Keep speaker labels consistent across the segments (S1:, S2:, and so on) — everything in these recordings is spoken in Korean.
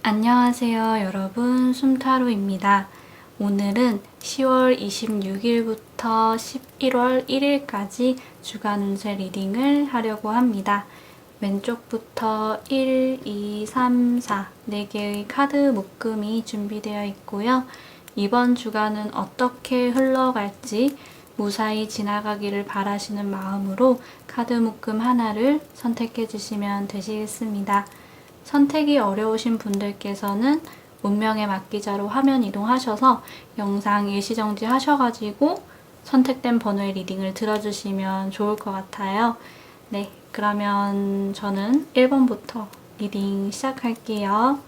S1: 안녕하세요, 여러분. 숨타로입니다. 오늘은 10월 26일부터 11월 1일까지 주간 운세 리딩을 하려고 합니다. 왼쪽부터 1, 2, 3, 4, 4개의 카드 묶음이 준비되어 있고요. 이번 주간은 어떻게 흘러갈지 무사히 지나가기를 바라시는 마음으로 카드 묶음 하나를 선택해 주시면 되시겠습니다. 선택이 어려우신 분들께서는 운명의 막기자로 화면 이동하셔서 영상 일시정지 하셔가지고 선택된 번호의 리딩을 들어주시면 좋을 것 같아요. 네, 그러면 저는 1번부터 리딩 시작할게요.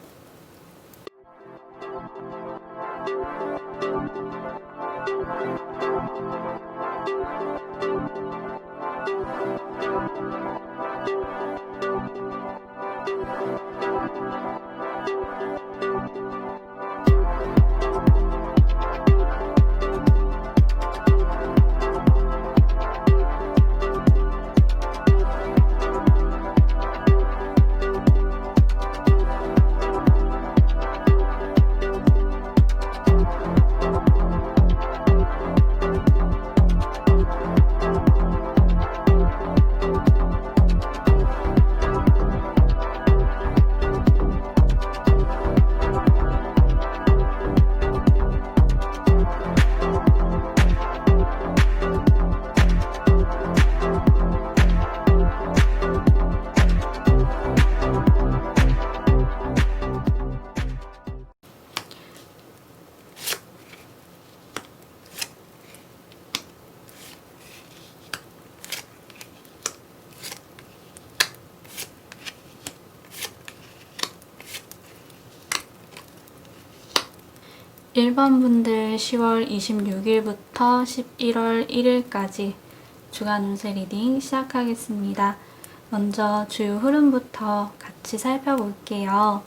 S1: (1번) 분들 10월 26일부터 11월 1일까지 주간 운세 리딩 시작하겠습니다. 먼저 주요 흐름부터 같이 살펴볼게요.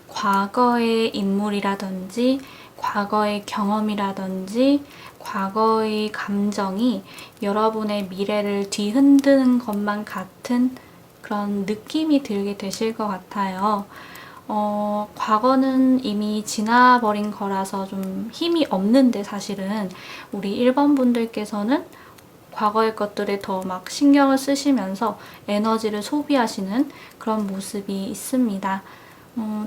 S1: 과거의 인물이라든지 과거의 경험이라든지 과거의 감정이 여러분의 미래를 뒤흔드는 것만 같은 그런 느낌이 들게 되실 것 같아요. 과거는 이미 지나버린 거라서 좀 힘이 없는데 사실은 우리 1번 분들께서는 과거의 것들에 더 막 신경을 쓰시면서 에너지를 소비하시는 그런 모습이 있습니다.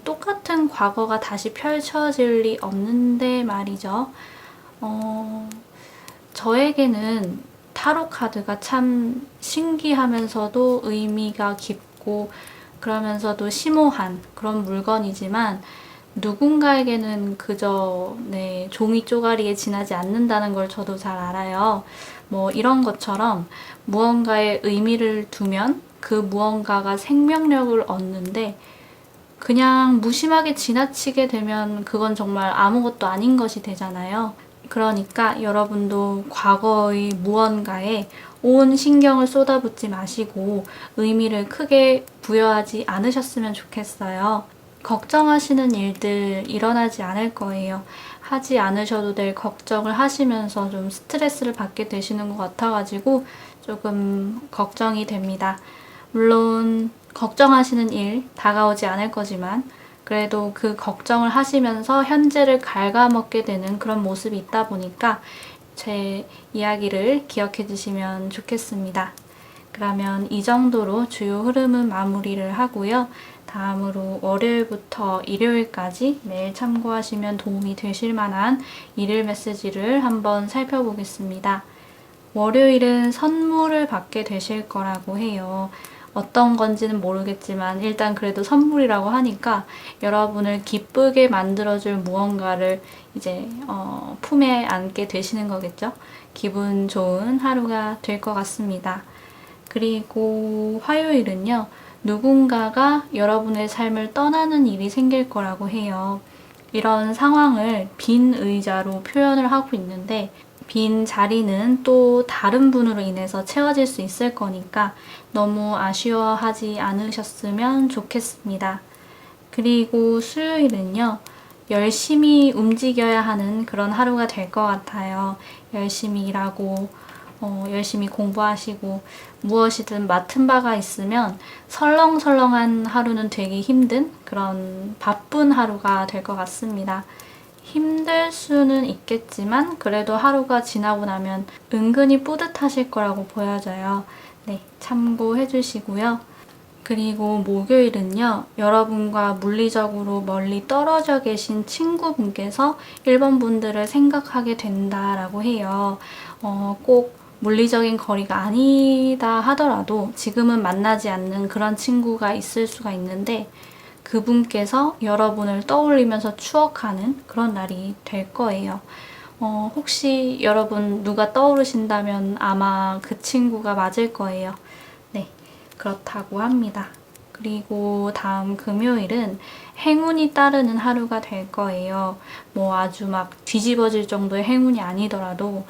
S1: 똑같은 과거가 다시 펼쳐질 리 없는데 말이죠. 저에게는 타로 카드가 참 신기하면서도 의미가 깊고 그러면서도 심오한 그런 물건이지만 누군가에게는 그저 종이 쪼가리에 지나지 않는다는 걸 저도 잘 알아요. 뭐 이런 것처럼 무언가에 의미를 두면 그 무언가가 생명력을 얻는데 그냥 무심하게 지나치게 되면 그건 정말 아무것도 아닌 것이 되잖아요. 그러니까 여러분도 과거의 무언가에 온 신경을 쏟아붓지 마시고 의미를 크게 부여하지 않으셨으면 좋겠어요. 걱정하시는 일들 일어나지 않을 거예요. 하지 않으셔도 될 걱정을 하시면서 좀 스트레스를 받게 되시는 것 같아가지고 조금 걱정이 됩니다. 물론 걱정하시는 일 다가오지 않을 거지만 그래도 그 걱정을 하시면서 현재를 갉아먹게 되는 그런 모습이 있다 보니까 제 이야기를 기억해 주시면 좋겠습니다. 그러면 이 정도로 주요 흐름은 마무리를 하고요. 다음으로 월요일부터 일요일까지 매일 참고하시면 도움이 되실 만한 일일 메시지를 한번 살펴보겠습니다. 월요일은 선물을 받게 되실 거라고 해요. 어떤 건지는 모르겠지만 일단 그래도 선물이라고 하니까 여러분을 기쁘게 만들어줄 무언가를 이제 품에 안게 되시는 거겠죠. 기분 좋은 하루가 될 것 같습니다. 그리고 화요일은요. 누군가가 여러분의 삶을 떠나는 일이 생길 거라고 해요. 이런 상황을 빈 의자로 표현을 하고 있는데 빈 자리는 또 다른 분으로 인해서 채워질 수 있을 거니까 너무 아쉬워하지 않으셨으면 좋겠습니다. 그리고 수요일은요. 열심히 움직여야 하는 그런 하루가 될 것 같아요. 열심히 일하고 열심히 공부하시고 무엇이든 맡은 바가 있으면 설렁설렁한 하루는 되기 힘든 그런 바쁜 하루가 될 것 같습니다. 힘들 수는 있겠지만 그래도 하루가 지나고 나면 은근히 뿌듯하실 거라고 보여져요. 네, 참고해 주시고요. 그리고 목요일은요, 여러분과 물리적으로 멀리 떨어져 계신 친구분께서 1번 분들을 생각하게 된다라고 해요. 꼭 물리적인 거리가 아니다 하더라도 지금은 만나지 않는 그런 친구가 있을 수가 있는데 그분께서 여러분을 떠올리면서 추억하는 그런 날이 될 거예요. 혹시 여러분 누가 떠오르신다면 아마 그 친구가 맞을 거예요. 네, 그렇다고 합니다. 그리고 다음 금요일은 행운이 따르는 하루가 될 거예요. 뭐 아주 막 뒤집어질 정도의 행운이 아니더라도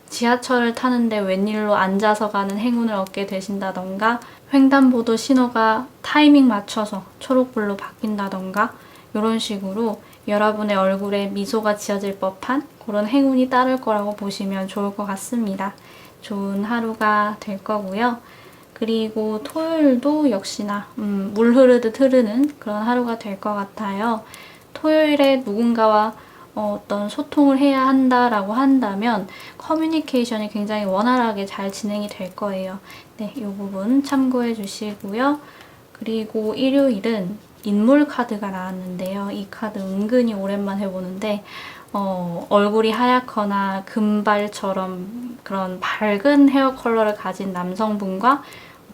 S1: 지하철을 타는데 웬일로 앉아서 가는 행운을 얻게 되신다던가 횡단보도 신호가 타이밍 맞춰서 초록불로 바뀐다던가 이런 식으로 여러분의 얼굴에 미소가 지어질 법한 그런 행운이 따를 거라고 보시면 좋을 것 같습니다. 좋은 하루가 될 거고요. 그리고 토요일도 역시나 물 흐르듯 흐르는 그런 하루가 될 것 같아요. 토요일에 누군가와 어떤 소통을 해야 한다라고 한다면 커뮤니케이션이 굉장히 원활하게 잘 진행이 될 거예요. 네, 이 부분 참고해 주시고요. 그리고 일요일은 인물 카드가 나왔는데요. 이 카드 은근히 오랜만에 보는데 얼굴이 하얗거나 금발처럼 그런 밝은 헤어 컬러를 가진 남성분과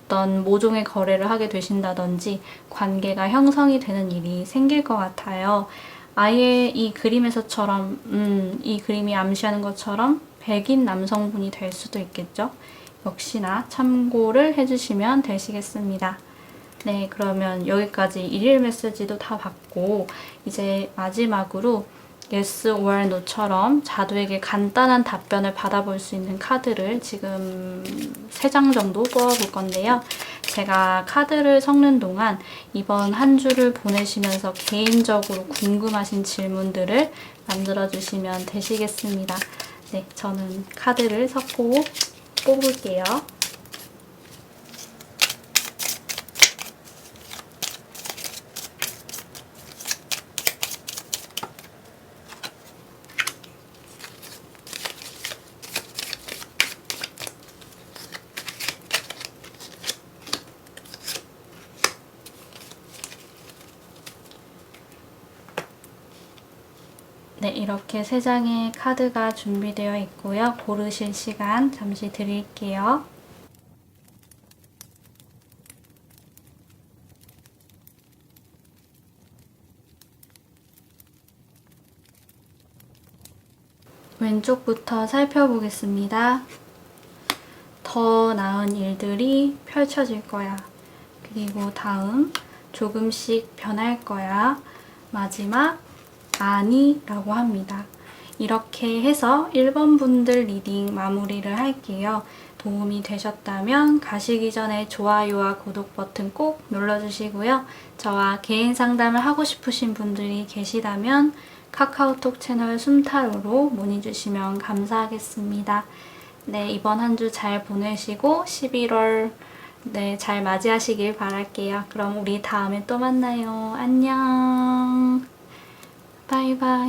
S1: 어떤 모종의 거래를 하게 되신다든지 관계가 형성이 되는 일이 생길 것 같아요. 아예 이 그림에서처럼 이 그림이 암시하는 것처럼 백인 남성분이 될 수도 있겠죠. 역시나 참고를 해주시면 되시겠습니다. 네, 그러면 여기까지 일일 메시지도 다 받고 이제 마지막으로 yes or no처럼 자두에게 간단한 답변을 받아볼 수 있는 카드를 지금 3장 정도 뽑아볼 건데요. 제가 카드를 섞는 동안 이번 한 주를 보내시면서 개인적으로 궁금하신 질문들을 만들어주시면 되시겠습니다. 네, 저는 카드를 섞고 뽑을게요. 네, 이렇게 3장의 카드가 준비되어 있고요. 고르실 시간 잠시 드릴게요. 왼쪽부터 살펴보겠습니다. 더 나은 일들이 펼쳐질 거야. 그리고 다음 조금씩 변할 거야. 마지막 아니 라고 합니다. 이렇게 해서 1번 분들 리딩 마무리를 할게요. 도움이 되셨다면 가시기 전에 좋아요와 구독 버튼 꼭 눌러주시고요. 저와 개인 상담을 하고 싶으신 분들이 계시다면 카카오톡 채널 숨타로로 문의 주시면 감사하겠습니다. 네, 이번 한 주 잘 보내시고 11월 네, 잘 맞이하시길 바랄게요. 그럼 우리 다음에 또 만나요. 안녕. 바이바이.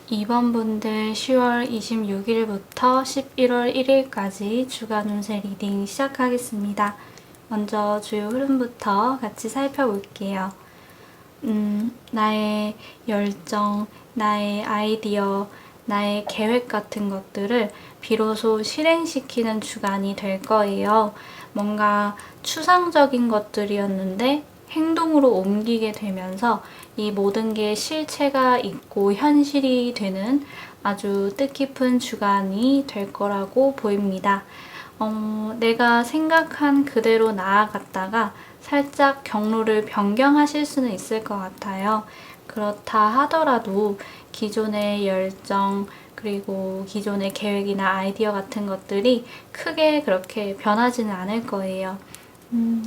S1: 이번 분들 10월 26일부터 11월 1일까지 주간 운세 리딩 시작하겠습니다. 먼저 주요 흐름부터 같이 살펴볼게요. 나의 열정, 나의 아이디어, 나의 계획 같은 것들을 비로소 실행시키는 주간이 될 거예요. 뭔가 추상적인 것들이었는데 행동으로 옮기게 되면서 이 모든 게 실체가 있고 현실이 되는 아주 뜻깊은 주간이 될 거라고 보입니다. 내가 생각한 그대로 나아갔다가 살짝 경로를 변경하실 수는 있을 것 같아요. 그렇다 하더라도 기존의 열정, 그리고 기존의 계획이나 아이디어 같은 것들이 크게 그렇게 변하지는 않을 거예요.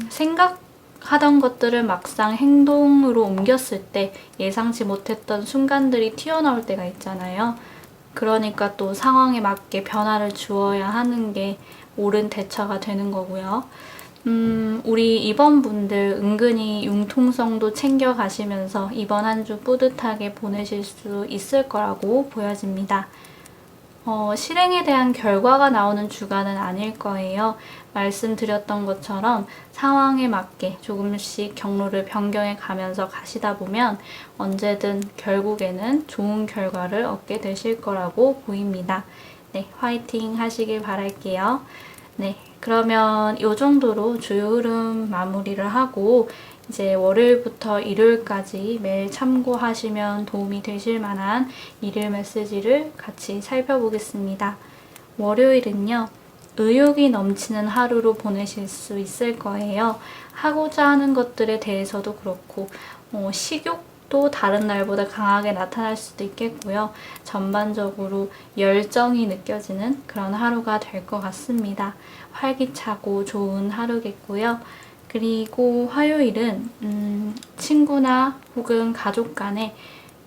S1: 생각하던 것들을 막상 행동으로 옮겼을 때 예상치 못했던 순간들이 튀어나올 때가 있잖아요. 그러니까 또 상황에 맞게 변화를 주어야 하는 게 옳은 대처가 되는 거고요. 우리 입원분들 은근히 융통성도 챙겨가시면서 이번 한 주 뿌듯하게 보내실 수 있을 거라고 보여집니다. 실행에 대한 결과가 나오는 주간은 아닐 거예요. 말씀드렸던 것처럼 상황에 맞게 조금씩 경로를 변경해 가면서 가시다 보면 언제든 결국에는 좋은 결과를 얻게 되실 거라고 보입니다. 네, 화이팅 하시길 바랄게요. 네, 그러면 이 정도로 주요 흐름 마무리를 하고 이제 월요일부터 일요일까지 매일 참고하시면 도움이 되실 만한 일일 메시지를 같이 살펴보겠습니다. 월요일은요, 의욕이 넘치는 하루로 보내실 수 있을 거예요. 하고자 하는 것들에 대해서도 그렇고, 식욕도 다른 날보다 강하게 나타날 수도 있겠고요. 전반적으로 열정이 느껴지는 그런 하루가 될 것 같습니다. 활기차고 좋은 하루겠고요. 그리고 화요일은 친구나 혹은 가족 간에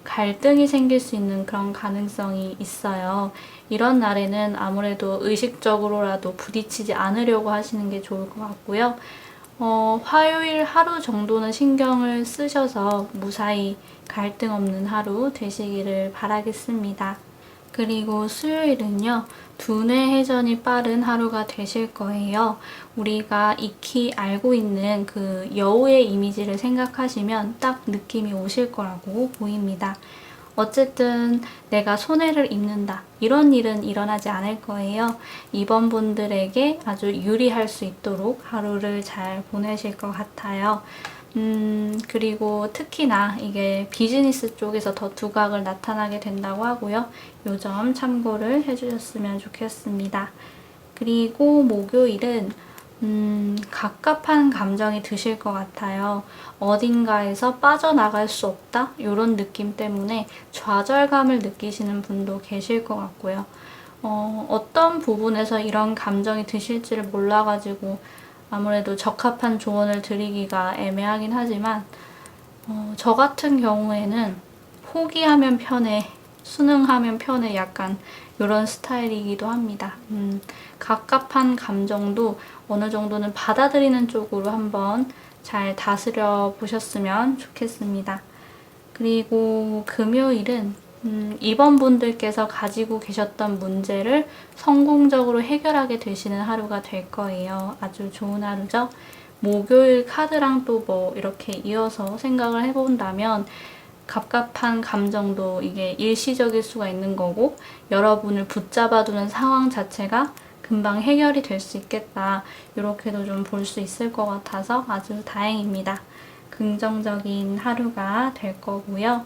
S1: 갈등이 생길 수 있는 그런 가능성이 있어요. 이런 날에는 아무래도 의식적으로라도 부딪히지 않으려고 하시는 게 좋을 것 같고요. 화요일 하루 정도는 신경을 쓰셔서 무사히 갈등 없는 하루 되시기를 바라겠습니다. 그리고 수요일은요, 두뇌 회전이 빠른 하루가 되실 거예요. 우리가 익히 알고 있는 그 여우의 이미지를 생각하시면 딱 느낌이 오실 거라고 보입니다. 어쨌든 내가 손해를 입는다, 이런 일은 일어나지 않을 거예요. 입원분들에게 아주 유리할 수 있도록 하루를 잘 보내실 것 같아요. 그리고 특히나 이게 비즈니스 쪽에서 더 두각을 나타나게 된다고 하고요. 요 점 참고를 해주셨으면 좋겠습니다. 그리고 목요일은 갑갑한 감정이 드실 것 같아요. 어딘가에서 빠져나갈 수 없다? 이런 느낌 때문에 좌절감을 느끼시는 분도 계실 것 같고요. 어떤 부분에서 이런 감정이 드실지를 몰라가지고 아무래도 적합한 조언을 드리기가 애매하긴 하지만 저 같은 경우에는 포기하면 편해, 순응하면 편해, 약간 이런 스타일이기도 합니다. 갑갑한 감정도 어느 정도는 받아들이는 쪽으로 한번 잘 다스려 보셨으면 좋겠습니다. 그리고 금요일은 입원분들께서 가지고 계셨던 문제를 성공적으로 해결하게 되시는 하루가 될 거예요. 아주 좋은 하루죠. 목요일 카드랑 또 뭐 이렇게 이어서 생각을 해본다면 갑갑한 감정도 이게 일시적일 수가 있는 거고, 여러분을 붙잡아두는 상황 자체가 금방 해결이 될 수 있겠다, 이렇게도 좀 볼 수 있을 것 같아서 아주 다행입니다. 긍정적인 하루가 될 거고요.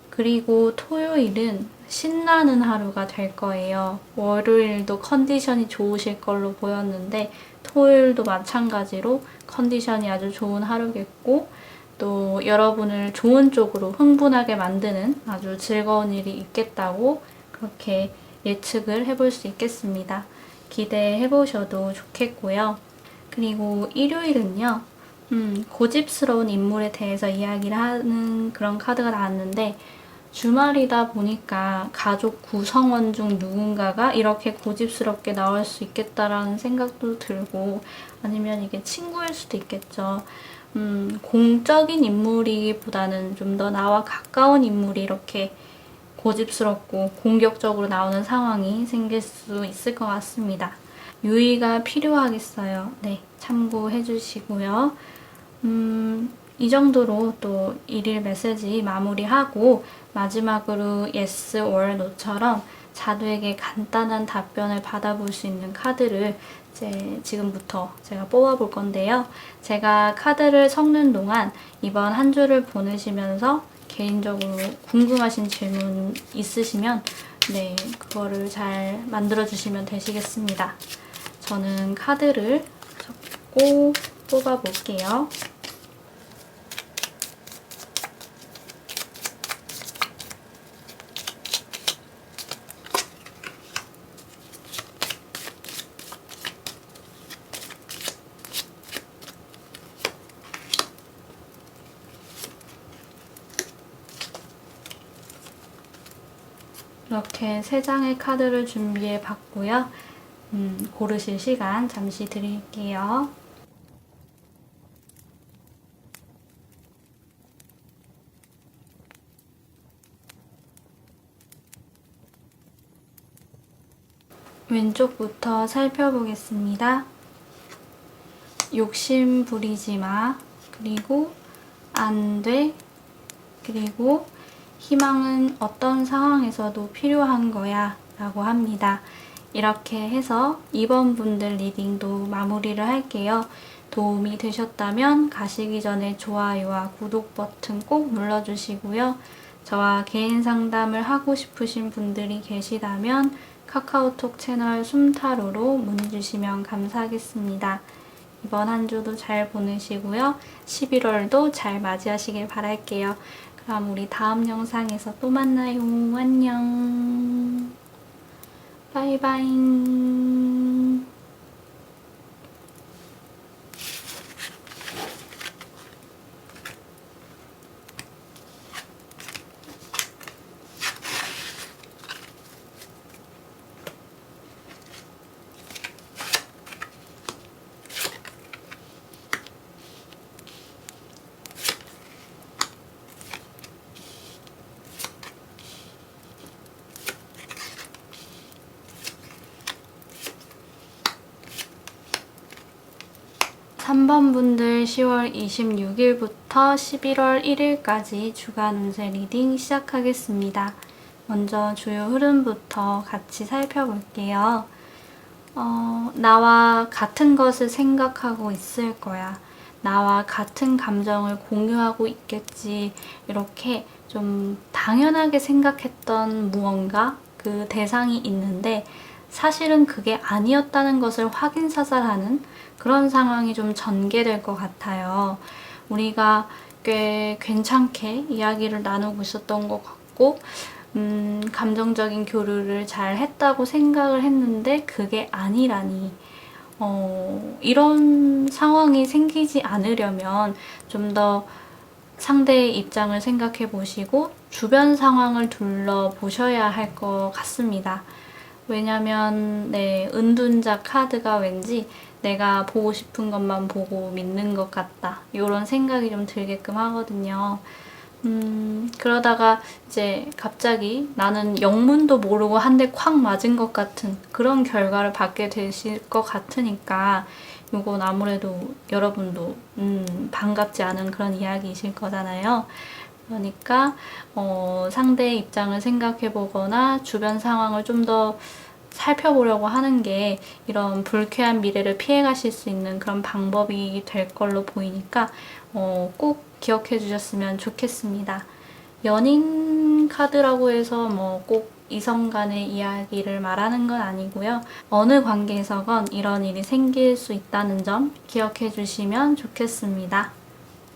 S1: 그리고 토요일은 신나는 하루가 될 거예요. 월요일도 컨디션이 좋으실 걸로 보였는데 토요일도 마찬가지로 컨디션이 아주 좋은 하루겠고, 또 여러분을 좋은 쪽으로 흥분하게 만드는 아주 즐거운 일이 있겠다고 그렇게 예측을 해볼 수 있겠습니다. 기대해 보셔도 좋겠고요. 그리고 일요일은요, 고집스러운 인물에 대해서 이야기를 하는 그런 카드가 나왔는데, 주말이다 보니까 가족 구성원 중 누군가가 이렇게 고집스럽게 나올 수 있겠다라는 생각도 들고, 아니면 이게 친구일 수도 있겠죠. 공적인 인물이기보다는 좀 더 나와 가까운 인물이 이렇게 고집스럽고 공격적으로 나오는 상황이 생길 수 있을 것 같습니다. 유의가 필요하겠어요. 네, 참고해 주시고요. 이 정도로 또 일일 메시지 마무리하고, 마지막으로 yes or no처럼 자두에게 간단한 답변을 받아볼 수 있는 카드를 이제 지금부터 제가 뽑아볼 건데요. 제가 카드를 섞는 동안 이번 한 주를 보내시면서 개인적으로 궁금하신 질문 있으시면 네, 그거를 잘 만들어주시면 되시겠습니다. 저는 카드를 접고 뽑아볼게요. 이렇게 3장의 카드를 준비해 봤고요. 고르실 시간 잠시 드릴게요. 왼쪽부터 살펴보겠습니다. 욕심 부리지 마. 그리고 안 돼. 그리고 희망은 어떤 상황에서도 필요한 거야 라고 합니다. 이렇게 해서 2번 분들 리딩도 마무리를 할게요. 도움이 되셨다면 가시기 전에 좋아요와 구독 버튼 꼭 눌러주시고요. 저와 개인 상담을 하고 싶으신 분들이 계시다면 카카오톡 채널 숨타로로 문의 주시면 감사하겠습니다. 이번 한 주도 잘 보내시고요. 11월도 잘 맞이하시길 바랄게요. 그럼 우리 다음 영상에서 또 만나요. 안녕. 바이바이. 삼 번 분들 10월 26일부터 11월 1일까지 주간 운세 리딩 시작하겠습니다. 먼저 주요 흐름부터 같이 살펴볼게요. 나와 같은 것을 생각하고 있을 거야. 나와 같은 감정을 공유하고 있겠지. 이렇게 좀 당연하게 생각했던 무언가, 그 대상이 있는데 사실은 그게 아니었다는 것을 확인사살하는 그런 상황이 좀 전개될 것 같아요. 우리가 꽤 괜찮게 이야기를 나누고 있었던 것 같고 감정적인 교류를 잘 했다고 생각을 했는데 그게 아니라니. 이런 상황이 생기지 않으려면 좀 더 상대의 입장을 생각해 보시고 주변 상황을 둘러보셔야 할 것 같습니다. 왜냐면 은둔자 카드가 왠지 내가 보고 싶은 것만 보고 믿는 것 같다. 이런 생각이 좀 들게끔 하거든요. 그러다가 이제 갑자기 나는 영문도 모르고 한 대 콱 맞은 것 같은 그런 결과를 받게 되실 것 같으니까 이건 아무래도 여러분도 반갑지 않은 그런 이야기이실 거잖아요. 그러니까 상대의 입장을 생각해 보거나 주변 상황을 좀 더 살펴보려고 하는 게 이런 불쾌한 미래를 피해 가실 수 있는 그런 방법이 될 걸로 보이니까 꼭 기억해 주셨으면 좋겠습니다. 연인 카드라고 해서 꼭 이성 간의 이야기를 말하는 건 아니고요. 어느 관계에서건 이런 일이 생길 수 있다는 점 기억해 주시면 좋겠습니다.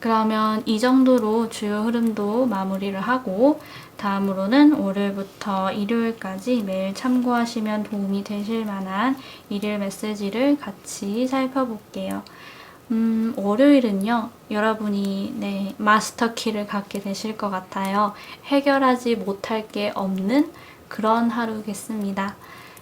S1: 그러면 이 정도로 주요 흐름도 마무리를 하고 다음으로는 월요일부터 일요일까지 매일 참고하시면 도움이 되실 만한 일일 메시지를 같이 살펴볼게요. 월요일은요, 여러분이 마스터 키를 갖게 되실 것 같아요. 해결하지 못할 게 없는 그런 하루겠습니다.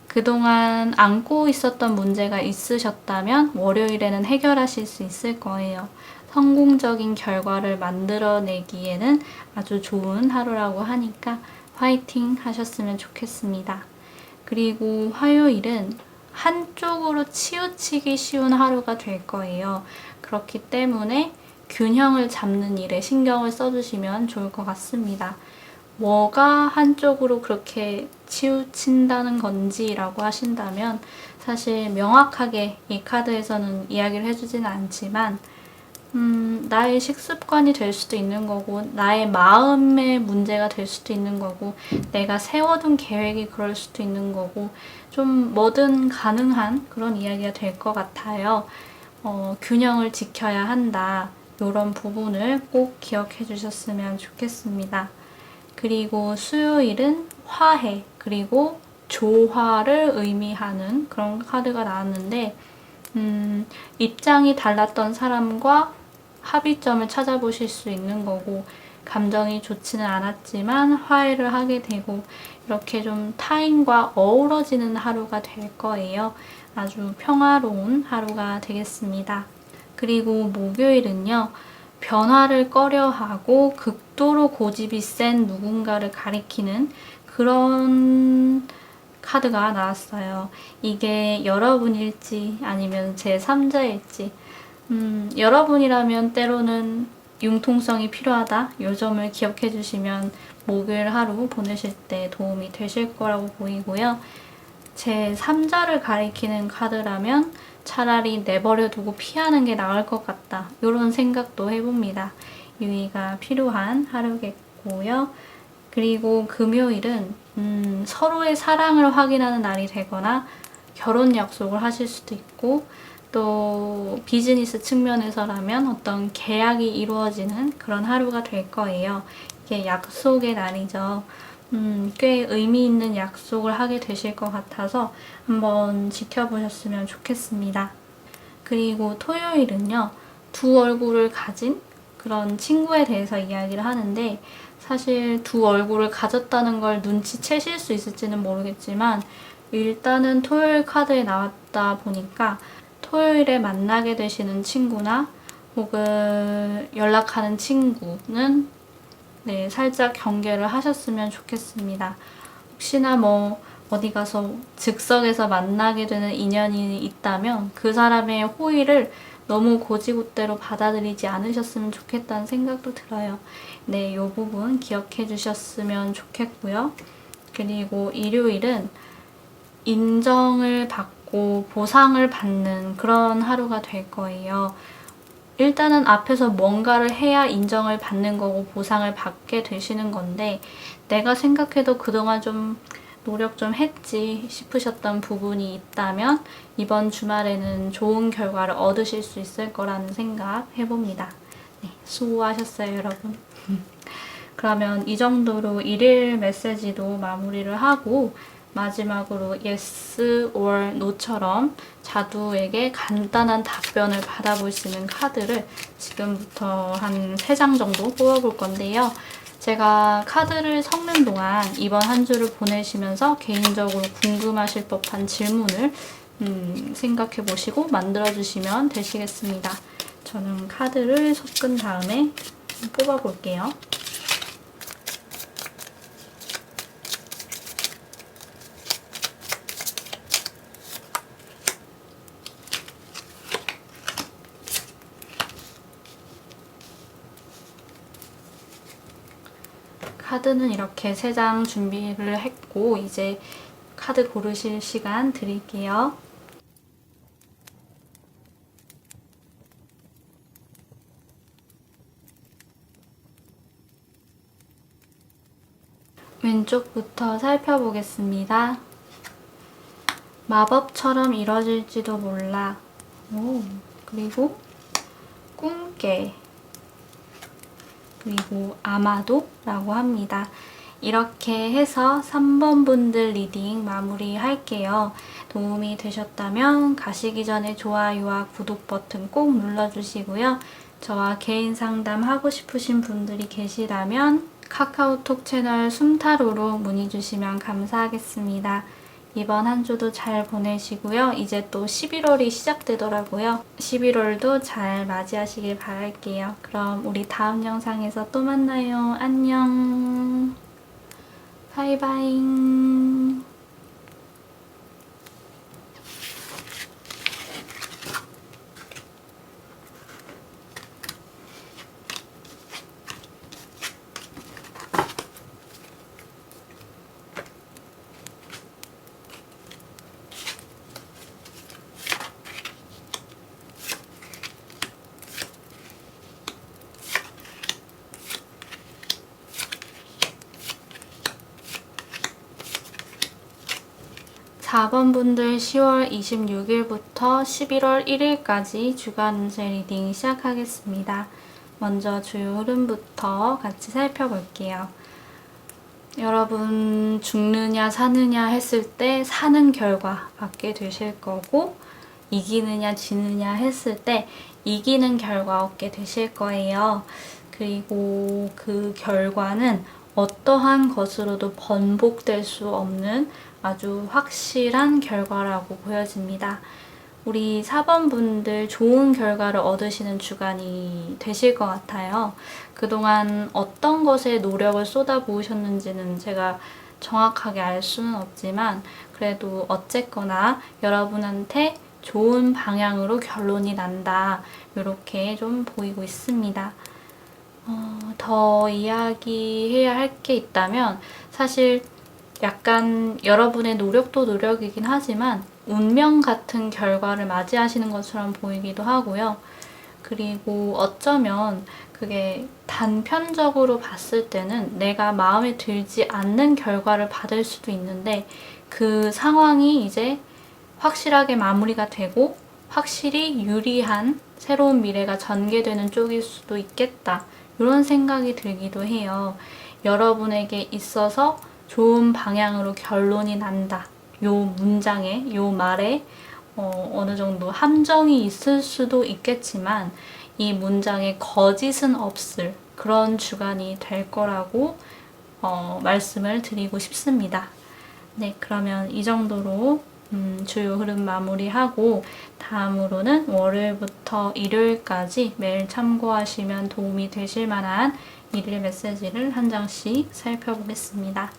S1: 그동안 안고 있었던 문제가 있으셨다면 월요일에는 해결하실 수 있을 거예요. 성공적인 결과를 만들어내기에는 아주 좋은 하루라고 하니까 화이팅 하셨으면 좋겠습니다. 그리고 화요일은 한쪽으로 치우치기 쉬운 하루가 될 거예요. 그렇기 때문에 균형을 잡는 일에 신경을 써주시면 좋을 것 같습니다. 뭐가 한쪽으로 그렇게 치우친다는 건지라고 하신다면 사실 명확하게 이 카드에서는 이야기를 해주지는 않지만 나의 식습관이 될 수도 있는 거고, 나의 마음의 문제가 될 수도 있는 거고, 내가 세워둔 계획이 그럴 수도 있는 거고, 좀 뭐든 가능한 그런 이야기가 될 것 같아요. 균형을 지켜야 한다. 이런 부분을 꼭 기억해 주셨으면 좋겠습니다. 그리고 수요일은 화해, 그리고 조화를 의미하는 그런 카드가 나왔는데, 입장이 달랐던 사람과 합의점을 찾아보실 수 있는 거고, 감정이 좋지는 않았지만 화해를 하게 되고, 이렇게 좀 타인과 어우러지는 하루가 될 거예요. 아주 평화로운 하루가 되겠습니다. 그리고 목요일은요, 변화를 꺼려하고 극도로 고집이 센 누군가를 가리키는 그런 카드가 나왔어요. 이게 여러분일지 아니면 제3자일지, 여러분이라면 때로는 융통성이 필요하다. 요 점을 기억해 주시면 목요일 하루 보내실 때 도움이 되실 거라고 보이고요. 제3자를 가리키는 카드라면 차라리 내버려 두고 피하는 게 나을 것 같다. 이런 생각도 해봅니다. 유의가 필요한 하루겠고요. 그리고 금요일은 서로의 사랑을 확인하는 날이 되거나 결혼 약속을 하실 수도 있고, 또 비즈니스 측면에서라면 어떤 계약이 이루어지는 그런 하루가 될 거예요. 이게 약속의 날이죠. 꽤 의미 있는 약속을 하게 되실 것 같아서 한번 지켜보셨으면 좋겠습니다. 그리고 토요일은요, 두 얼굴을 가진 그런 친구에 대해서 이야기를 하는데, 사실 두 얼굴을 가졌다는 걸 눈치채실 수 있을지는 모르겠지만, 일단은 토요일 카드에 나왔다 보니까 토요일에 만나게 되시는 친구나 혹은 연락하는 친구는 살짝 경계를 하셨으면 좋겠습니다. 혹시나 어디 가서 즉석에서 만나게 되는 인연이 있다면 그 사람의 호의를 너무 고지고대로 받아들이지 않으셨으면 좋겠다는 생각도 들어요. 네, 이 부분 기억해 주셨으면 좋겠고요. 그리고 일요일은 인정을 받고 보상을 받는 그런 하루가 될 거예요. 일단은 앞에서 뭔가를 해야 인정을 받는 거고 보상을 받게 되시는 건데, 내가 생각해도 그동안 좀 노력 좀 했지 싶으셨던 부분이 있다면 이번 주말에는 좋은 결과를 얻으실 수 있을 거라는 생각 해봅니다. 네, 수고하셨어요, 여러분. 그러면 이 정도로 일일 메시지도 마무리를 하고, 마지막으로 yes or no처럼 자두에게 간단한 답변을 받아볼 수 있는 카드를 지금부터 한 3장 정도 뽑아볼 건데요. 제가 카드를 섞는 동안 이번 한 주를 보내시면서 개인적으로 궁금하실 법한 질문을 생각해 보시고 만들어주시면 되시겠습니다. 저는 카드를 섞은 다음에 뽑아볼게요. 카드는 이렇게 3장 준비를 했고, 이제 카드 고르실 시간 드릴게요. 왼쪽부터 살펴보겠습니다. 마법처럼 이뤄질지도 몰라. 그리고 꿈깨. 그리고 아마도 라고 합니다. 이렇게 해서 3번 분들 리딩 마무리 할게요. 도움이 되셨다면 가시기 전에 좋아요와 구독 버튼 꼭 눌러주시고요. 저와 개인 상담 하고 싶으신 분들이 계시다면 카카오톡 채널 숨타로로 문의 주시면 감사하겠습니다. 이번 한 주도 잘 보내시고요. 이제 또 11월이 시작되더라고요. 11월도 잘 맞이하시길 바랄게요. 그럼 우리 다음 영상에서 또 만나요. 안녕. 바이바이. 4번 분들 10월 26일부터 11월 1일까지 주간 운세 리딩 시작하겠습니다. 먼저 주요 흐름부터 같이 살펴볼게요. 여러분 죽느냐 사느냐 했을 때 사는 결과 받게 되실 거고, 이기느냐 지느냐 했을 때 이기는 결과 얻게 되실 거예요. 그리고 그 결과는 어떠한 것으로도 번복될 수 없는 아주 확실한 결과라고 보여집니다. 우리 4번 분들 좋은 결과를 얻으시는 주간이 되실 것 같아요. 그동안 어떤 것에 노력을 쏟아부으셨는지는 제가 정확하게 알 수는 없지만, 그래도 어쨌거나 여러분한테 좋은 방향으로 결론이 난다, 이렇게 좀 보이고 있습니다. 더 이야기해야 할 게 있다면, 사실 약간 여러분의 노력도 노력이긴 하지만 운명 같은 결과를 맞이하시는 것처럼 보이기도 하고요. 그리고 어쩌면 그게 단편적으로 봤을 때는 내가 마음에 들지 않는 결과를 받을 수도 있는데, 그 상황이 이제 확실하게 마무리가 되고 확실히 유리한 새로운 미래가 전개되는 쪽일 수도 있겠다, 이런 생각이 들기도 해요. 여러분에게 있어서 좋은 방향으로 결론이 난다, 요 문장에, 요 말에 어느 정도 함정이 있을 수도 있겠지만 이 문장에 거짓은 없을 그런 주간이 될 거라고 말씀을 드리고 싶습니다. 네, 그러면 이 정도로 주요 흐름 마무리하고, 다음으로는 월요일부터 일요일까지 매일 참고하시면 도움이 되실 만한 일일 메시지를 한 장씩 살펴보겠습니다.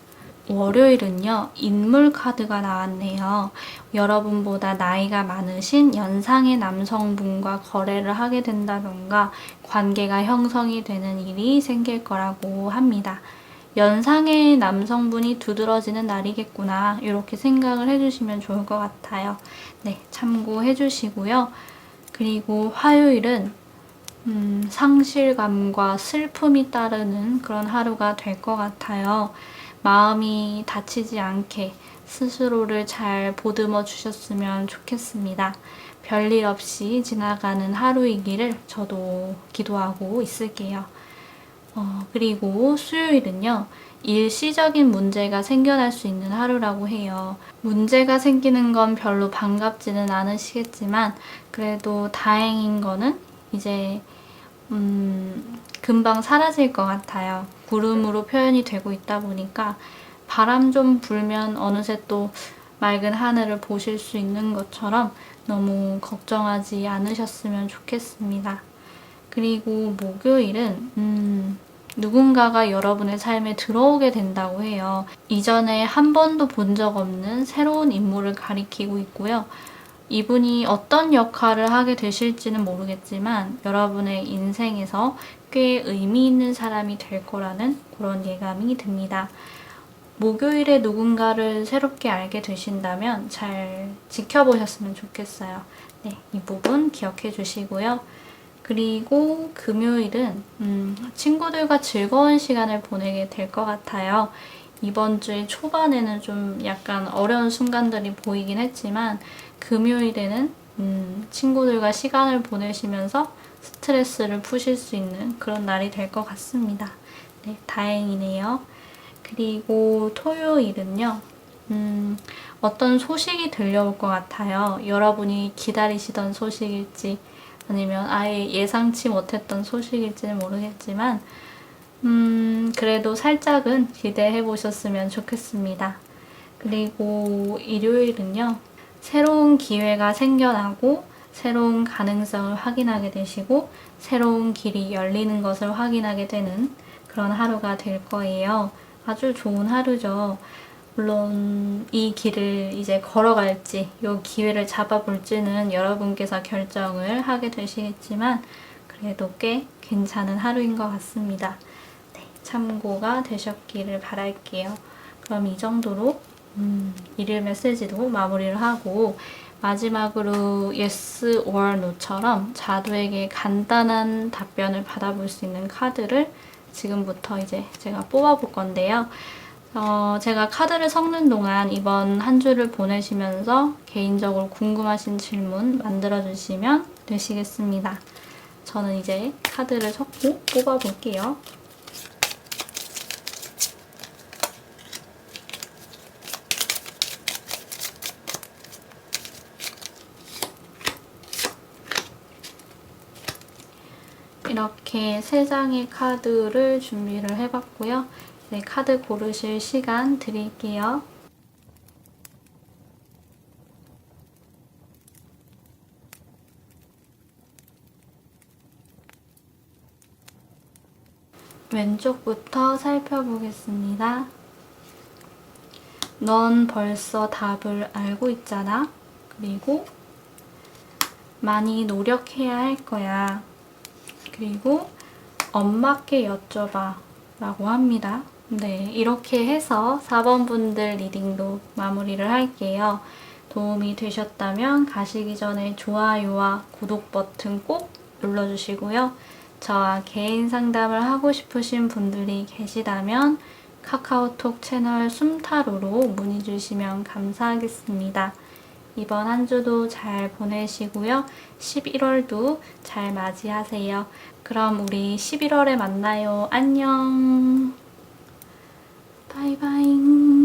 S1: 월요일은요, 인물 카드가 나왔네요. 여러분보다 나이가 많으신 연상의 남성분과 거래를 하게 된다던가 관계가 형성이 되는 일이 생길 거라고 합니다. 연상의 남성분이 두드러지는 날이겠구나, 이렇게 생각을 해주시면 좋을 것 같아요. 네, 참고해 주시고요. 그리고 화요일은 상실감과 슬픔이 따르는 그런 하루가 될 것 같아요. 마음이 다치지 않게 스스로를 잘 보듬어 주셨으면 좋겠습니다. 별일 없이 지나가는 하루이기를 저도 기도하고 있을게요. 그리고 수요일은요, 일시적인 문제가 생겨날 수 있는 하루라고 해요. 문제가 생기는 건 별로 반갑지는 않으시겠지만, 그래도 다행인 거는 이제 금방 사라질 것 같아요. 구름으로 표현이 되고 있다 보니까 바람 좀 불면 어느새 또 맑은 하늘을 보실 수 있는 것처럼 너무 걱정하지 않으셨으면 좋겠습니다. 그리고 목요일은 누군가가 여러분의 삶에 들어오게 된다고 해요. 이전에 한 번도 본 적 없는 새로운 인물을 가리키고 있고요. 이분이 어떤 역할을 하게 되실지는 모르겠지만 여러분의 인생에서 꽤 의미 있는 사람이 될 거라는 그런 예감이 듭니다. 목요일에 누군가를 새롭게 알게 되신다면 잘 지켜보셨으면 좋겠어요. 네, 이 부분 기억해 주시고요. 그리고 금요일은 친구들과 즐거운 시간을 보내게 될 것 같아요. 이번 주의 초반에는 좀 약간 어려운 순간들이 보이긴 했지만, 금요일에는 친구들과 시간을 보내시면서 스트레스를 푸실 수 있는 그런 날이 될 것 같습니다. 네, 다행이네요. 그리고 토요일은요, 어떤 소식이 들려올 것 같아요. 여러분이 기다리시던 소식일지 아니면 아예 예상치 못했던 소식일지는 모르겠지만 그래도 살짝은 기대해 보셨으면 좋겠습니다. 그리고 일요일은요, 새로운 기회가 생겨나고 새로운 가능성을 확인하게 되시고 새로운 길이 열리는 것을 확인하게 되는 그런 하루가 될 거예요. 아주 좋은 하루죠. 물론 이 길을 이제 걸어갈지, 이 기회를 잡아볼지는 여러분께서 결정을 하게 되시겠지만 그래도 꽤 괜찮은 하루인 것 같습니다. 네, 참고가 되셨기를 바랄게요. 그럼 이 정도로 일일 메시지도 마무리를 하고, 마지막으로 yes or no처럼 자두에게 간단한 답변을 받아볼 수 있는 카드를 지금부터 이제 제가 뽑아볼 건데요. 제가 카드를 섞는 동안 이번 한 주를 보내시면서 개인적으로 궁금하신 질문 만들어주시면 되시겠습니다. 저는 이제 카드를 섞고 뽑아볼게요. 이렇게 3장의 카드를 준비를 해봤고요. 이제 카드 고르실 시간 드릴게요. 왼쪽부터 살펴보겠습니다. 넌 벌써 답을 알고 있잖아. 그리고 많이 노력해야 할 거야. 그리고 엄마께 여쭤봐 라고 합니다. 네, 이렇게 해서 4번 분들 리딩도 마무리를 할게요. 도움이 되셨다면 가시기 전에 좋아요와 구독 버튼 꼭 눌러주시고요. 저와 개인 상담을 하고 싶으신 분들이 계시다면 카카오톡 채널 숨타로로 문의 주시면 감사하겠습니다. 이번 한 주도 잘 보내시고요. 11월도 잘 맞이하세요. 그럼 우리 11월에 만나요. 안녕. 바이바이.